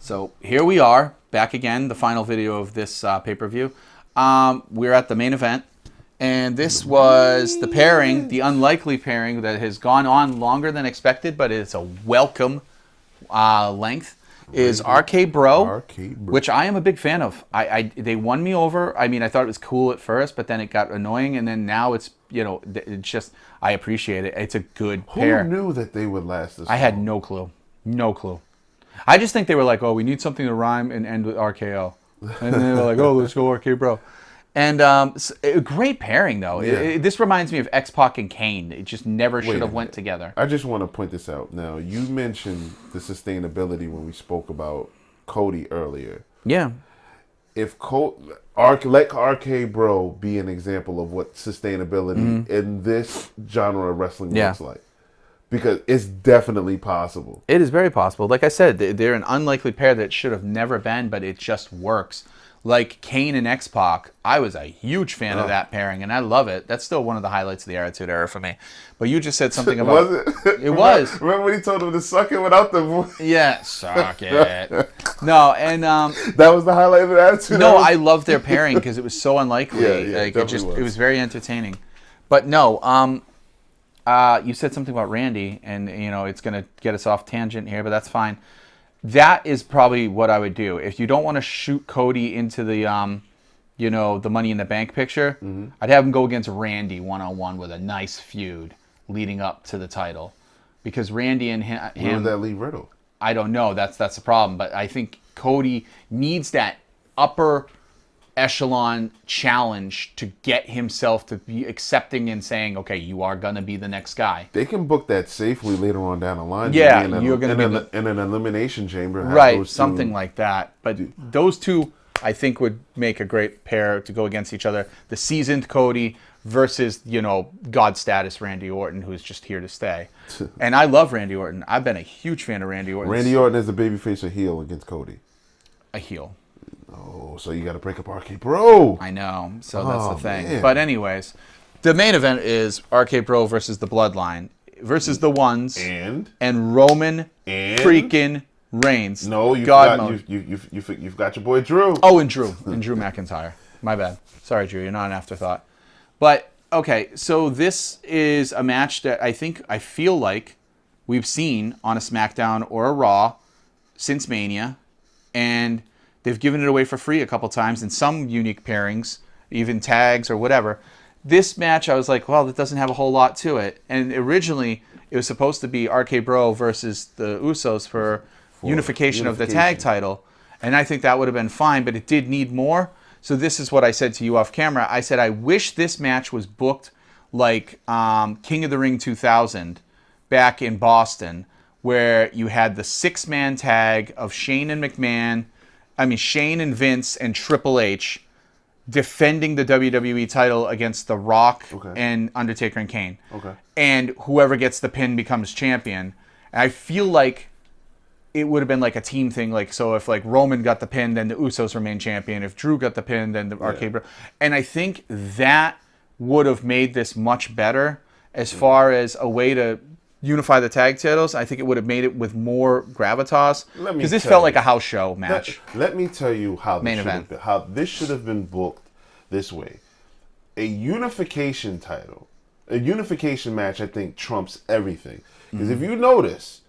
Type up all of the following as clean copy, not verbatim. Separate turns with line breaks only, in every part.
So here we are, back again, the final video of this pay-per-view. We're at the main event, and this was the pairing, the unlikely pairing that has gone on longer than expected, but it's a welcome length, is RK Bro, which I am a big fan of. They won me over. I mean, I thought it was cool at first, but then it got annoying, and then now it's, you know, it's just, I appreciate it. It's a good pair.
Who knew that they would last this long?
I had no clue. No clue. I just think they were like, oh, we need something to rhyme and end with RKO. And they were like, oh, let's go RK Bro. And a great pairing, though.
Yeah.
This reminds me of X-Pac and Kane. It just never should have went together.
I just want to point this out. Now, you mentioned the sustainability when we spoke about Cody earlier.
Yeah.
If let RK Bro be an example of what sustainability in this genre of wrestling looks like. Because it's definitely possible.
It is very possible. Like I said, they're an unlikely pair that should have never been, but it just works. Like Kane and X-Pac, I was a huge fan of that pairing, and I love it. That's still one of the highlights of the Attitude Era for me. But you just said something about...
Was it?
It was.
Remember when he told him to suck it without the voice?
Yeah, suck it. No, and...
that was the highlight of the Attitude
No,
Era?
I loved their pairing because it was so unlikely.
Yeah,
like, it was very entertaining. But no, you said something about Randy, and you know it's going to get us off tangent here, but that's fine. That is probably what I would do if you don't want to shoot Cody into the, you know, the Money in the Bank picture. I'd have him go against Randy one-on-one with a nice feud leading up to the title, because Randy and him.
Where would that leave Riddle?
I don't know. That's the problem. But I think Cody needs that upper echelon challenge to get himself to be accepting and saying, okay, you are going to be the next guy.
They can book that safely later on down the line.
Yeah, you're going to be
in an elimination chamber.
Right, something like that. But those two, I think, would make a great pair to go against each other. The seasoned Cody versus, you know, God status Randy Orton, who's just here to stay. And I love Randy Orton. I've been a huge fan of Randy Orton.
Randy Orton is a babyface or heel against Cody?
A heel.
Oh, so you got to break up RK Bro.
I know. So that's the thing.
Man.
But anyways, the main event is RK Bro versus the Bloodline versus the Ones and Roman freaking Reigns.
No, you've got your boy Drew.
Oh, and Drew McIntyre. My bad. Sorry, Drew. You're not an afterthought. But okay, so this is a match that I feel like we've seen on a SmackDown or a Raw since Mania, and they've given it away for free a couple times in some unique pairings, even tags or whatever. This match, I was like, well, that doesn't have a whole lot to it. And originally, it was supposed to be RK Bro versus the Usos for unification of the tag title. And I think that would have been fine, but it did need more. So this is what I said to you off camera. I said, I wish this match was booked like King of the Ring 2000 back in Boston, where you had the six-man tag of Shane and Vince and Triple H defending the WWE title against The Rock and Undertaker and Kane. Okay. And whoever gets the pin becomes champion. And I feel like it would have been like a team thing. Like, so if like Roman got the pin, then the Usos remain champion. If Drew got the pin, then the RK Bro. And I think that would have made this much better as far as a way to unify the tag titles. I think it would have made it with more gravitas, because this felt like a house show match.
Let me tell you how this should have been booked this way. A unification title, a unification match, I think trumps everything. Because if you notice,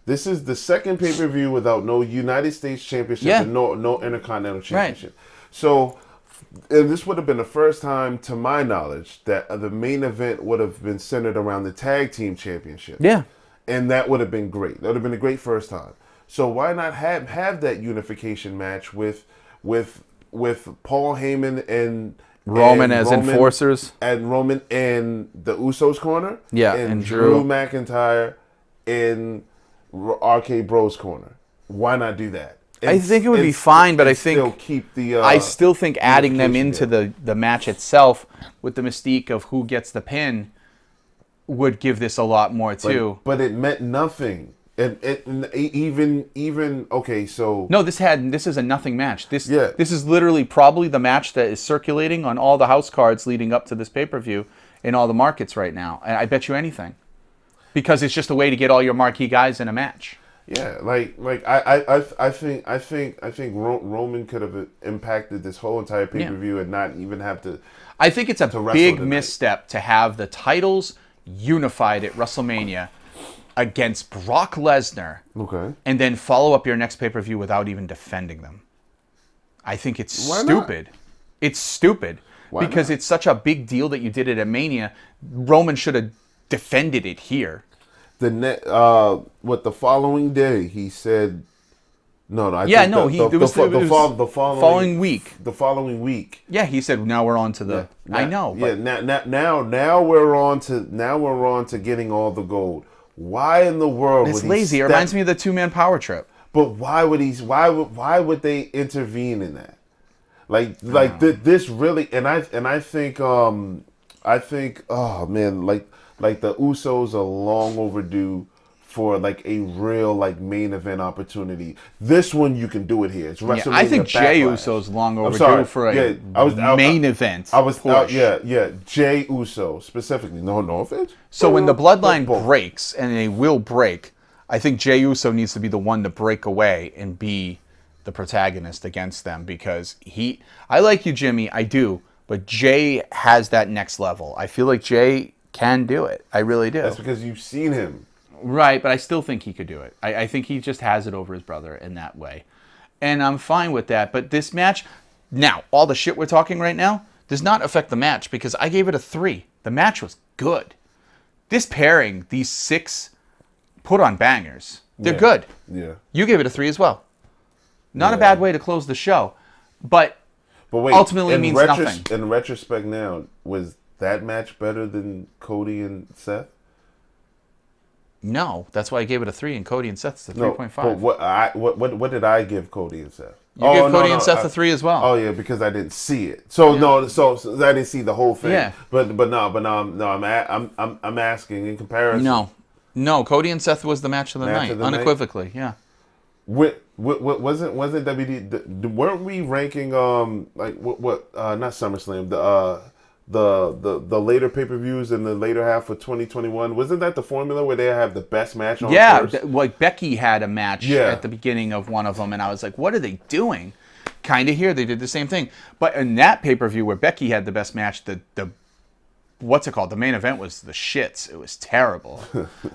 this is the second pay-per-view without no United States Championship and no Intercontinental Championship. Right. So, and this would have been the first time, to my knowledge, that the main event would have been centered around the tag team championship. Yeah. And that would have been great. That would have been a great first time. So why not have that unification match with Paul Heyman and
Roman as enforcers,
and Roman in the Usos corner,
and
Drew McIntyre in RK Bro's corner. Why not do that?
I think it would be fine, but I still think adding them into the match itself with the mystique of who gets the pin would give this a lot more too.
But it meant nothing. And even okay, so
no, this is a nothing match. This is literally probably the match that is circulating on all the house cards leading up to this pay-per-view in all the markets right now. And I bet you anything, because it's just a way to get all your marquee guys in a match.
Yeah, I think Roman could have impacted this whole entire pay-per-view and not even have to.
I think it's a big misstep to have the titles unified at WrestleMania against Brock Lesnar, and then follow up your next pay-per-view without even defending them. I think it's stupid. It's stupid because it's such a big deal that you did it at Mania. Roman should have defended it here.
The following day he said,
the following week.
The following week.
Yeah, he said now we're on to the. I know.
Now we're on to getting all the gold. Why in the world?
It's lazy. It reminds me of the 2-man power trip.
But why would he? Why would they intervene in that? This really, and I think oh man, like the Usos are long overdue for like a real like main event opportunity. This one you can do it here. It's WrestleMania.
I think Jey Uso's long overdue for a main event.
Jey Uso specifically. No offense.
So when the bloodline breaks, and they will break, I think Jey Uso needs to be the one to break away and be the protagonist against them, because I like you, Jimmy, I do, but Jey has that next level. I feel like Jey can do it. I really do.
That's because you've seen him.
Right, but I still think he could do it. I think he just has it over his brother in that way. And I'm fine with that. But this match, now, all the shit we're talking right now does not affect the match, because I gave it a 3. The match was good. This pairing, these 6 put on bangers. They're good.
Yeah.
You gave it a 3 as well. Not a bad way to close the show. But
wait,
ultimately means nothing.
In retrospect now, was that match better than Cody and Seth?
No, that's why I gave it a 3, and Cody and Seth's a 3.5.
But what did I give Cody and Seth?
You gave Cody and Seth a 3 as well.
Oh yeah, because I didn't see it. So I didn't see the whole thing. Yeah. But I'm asking in comparison.
No, Cody and Seth was the match of the night, unequivocally. Yeah.
Wasn't WD? Weren't we ranking not SummerSlam, the later pay-per-views in the later half of 2021? Wasn't that the formula where they have the best match on first?
Like Becky had a match at the beginning of one of them, and I was like, what are they doing? Kind of here, they did the same thing. But in that pay-per-view where Becky had the best match, the what's it called? The main event was the shits. It was terrible.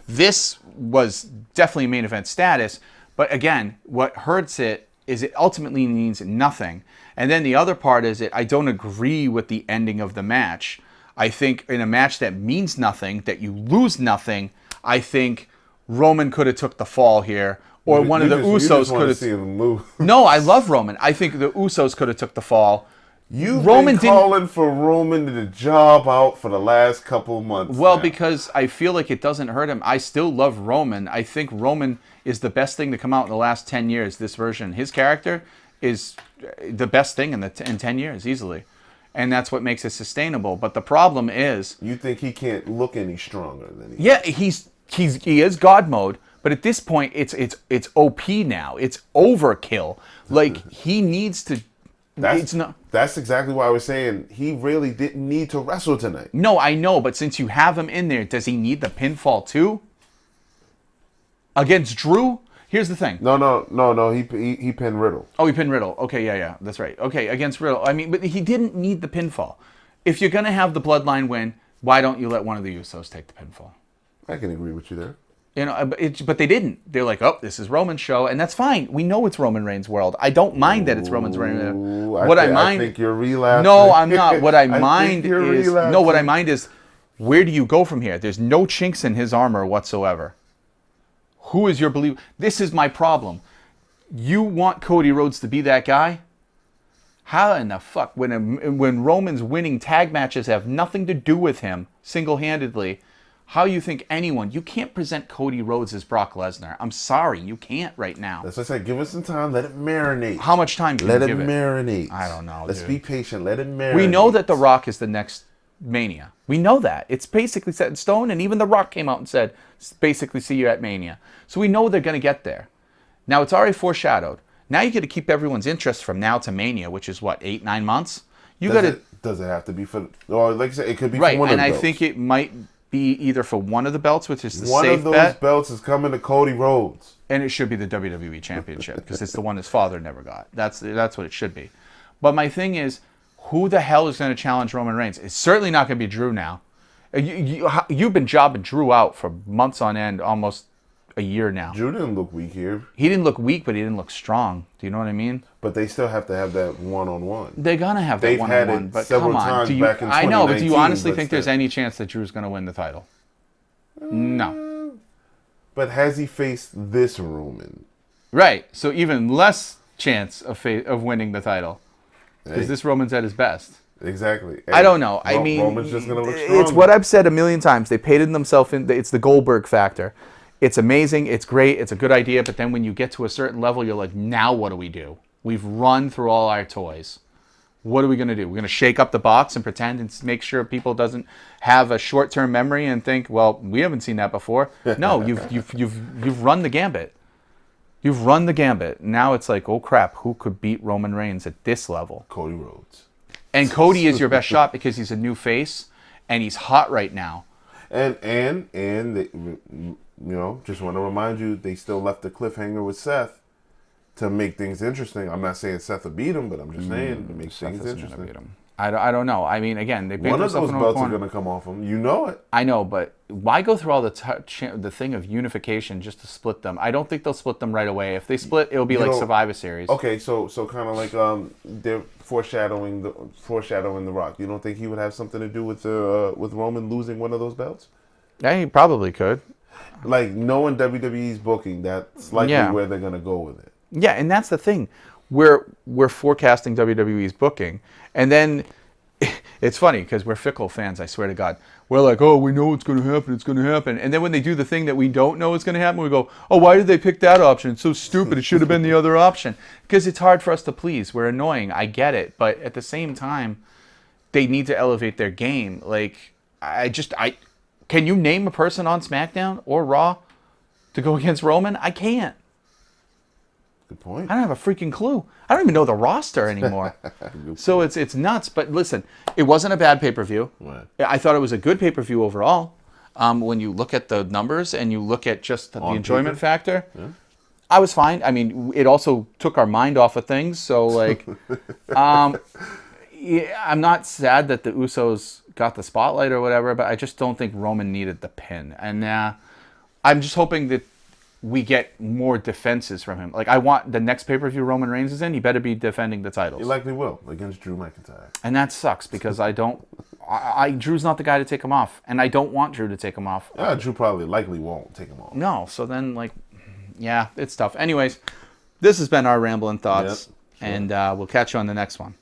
This was definitely main event status, but again, what hurts it is it ultimately means nothing. And then the other part is I don't agree with the ending of the match. I think in a match that means nothing, that you lose nothing, I think Roman could have took the fall here, or one of the Usos could have.
See him lose.
No, I love Roman. I think the Usos could have took the fall.
You've been calling for Roman to job out for the last couple of months.
Well, because I feel like it doesn't hurt him. I still love Roman. I think Roman is the best thing to come out in the last 10 years, this version. His character is the best thing in 10 years, easily. And that's what makes it sustainable. But the problem is...
You think he can't look any stronger than he
is? Yeah, he is God mode. But at this point, it's OP now. It's overkill. Like, he needs to...
That's exactly why I was saying he really didn't need to wrestle tonight.
No, I know, but since you have him in there, does he need the pinfall too? Against Drew? Here's the thing.
No. He pinned Riddle.
Oh, he pinned Riddle. Okay, yeah, that's right. Okay, against Riddle. I mean, but he didn't need the pinfall. If you're gonna have the Bloodline win, why don't you let one of the Usos take the pinfall?
I can agree with you there.
You know, but they didn't. They're like, oh, this is Roman's show, and that's fine. We know it's Roman Reigns' world. I don't mind that it's Roman's Reigns.
I think you're relapsing.
No, I'm not. What I mind is where do you go from here? There's no chinks in his armor whatsoever. Who is your believer? This is my problem. You want Cody Rhodes to be that guy? How in the fuck, when Roman's winning tag matches have nothing to do with him single-handedly? How you think you can't present Cody Rhodes as Brock Lesnar. I'm sorry, you can't right now.
That's what I said. Give it some time. Let it marinate.
How much time can you give it?
Let it marinate.
I don't know,
Let's be patient. Let it marinate.
We know that The Rock is the next Mania. We know that. It's basically set in stone, and even The Rock came out and said, basically, see you at Mania. So we know they're going to get there. Now, it's already foreshadowed. Now you got to keep everyone's interest from now to Mania, which is, 8-9 months?
Does it have to be for... Or like I said, it could be for one of those.
Right, and I think it might... be either for one of the belts, which is the
one
safe
of those
bet,
belts is coming to Cody Rhodes,
and it should be the WWE Championship because it's the one his father never got. That's what it should be. But my thing is, who the hell is going to challenge Roman Reigns? It's certainly not going to be Drew now. You've been jobbing Drew out for months on end, almost a year now.
Drew didn't look weak here.
He didn't look weak, but he didn't look strong. Do you know what I mean?
But they still have to have that one-on-one.
They're gonna have that
They've had
one-on-one.
it
But
several
come on,
times back in
I know, but do you
2019,
honestly
but
think there's
still.
any chance that Drew's gonna win the title? No.
But has he faced this Roman?
Right. So even less chance of winning the title because this Roman's at his best.
Exactly.
I don't know. I mean,
Roman's just gonna look strong.
it's what I've said a million times. They painted themselves in. It's the Goldberg factor. It's amazing. It's great. It's a good idea. But then when you get to a certain level, you're like, now what do we do? We've run through all our toys. What are we going to do? We're going to shake up the box and pretend and make sure people doesn't have a short-term memory and think, well, we haven't seen that before. No, you've run the gambit. You've run the gambit. Now it's like, oh crap, who could beat Roman Reigns at this level?
Cody Rhodes.
And Cody is your best shot because he's a new face and he's hot right now.
And they, just want to remind you, they still left the cliffhanger with Seth to make things interesting. I'm not saying Seth will beat him, but I'm just saying to make things interesting.
Beat him. I don't know. I mean, again, they
one of those belts are going to come off him. You know it.
I know, but why go through all the thing of unification just to split them? I don't think they'll split them right away. If they split, it'll be like Survivor Series.
Okay, so kind of like they're foreshadowing the Rock. You don't think he would have something to do with Roman losing one of those belts?
Yeah, he probably could.
Like knowing WWE's booking, that's likely where they're going to go with it.
Yeah, and that's the thing. We're forecasting WWE's booking, and then it's funny because we're fickle fans. I swear to God, we're like, oh, we know it's going to happen. It's going to happen, and then when they do the thing that we don't know is going to happen, we go, oh, why did they pick that option? It's so stupid. It should have been the other option because it's hard for us to please. We're annoying. I get it, but at the same time, they need to elevate their game. Like can you name a person on SmackDown or Raw to go against Roman? I can't.
Good point.
I don't have a freaking clue. I don't even know the roster anymore. So it's nuts. But listen, it wasn't a bad pay-per-view.
Right.
I thought it was a good pay-per-view overall. When you look at the numbers and you look at just the enjoyment factor, I was fine. I mean, it also took our mind off of things. So, like, I'm not sad that the Usos got the spotlight or whatever, but I just don't think Roman needed the pin. And I'm just hoping that we get more defenses from him. Like, I want the next pay-per-view Roman Reigns is in, he better be defending the titles.
He likely will against Drew McIntyre.
And that sucks because Drew's not the guy to take him off. And I don't want Drew to take him off.
Drew probably likely won't take him off.
No, so then, like, yeah, it's tough. Anyways, this has been our rambling thoughts, and we'll catch you on the next one.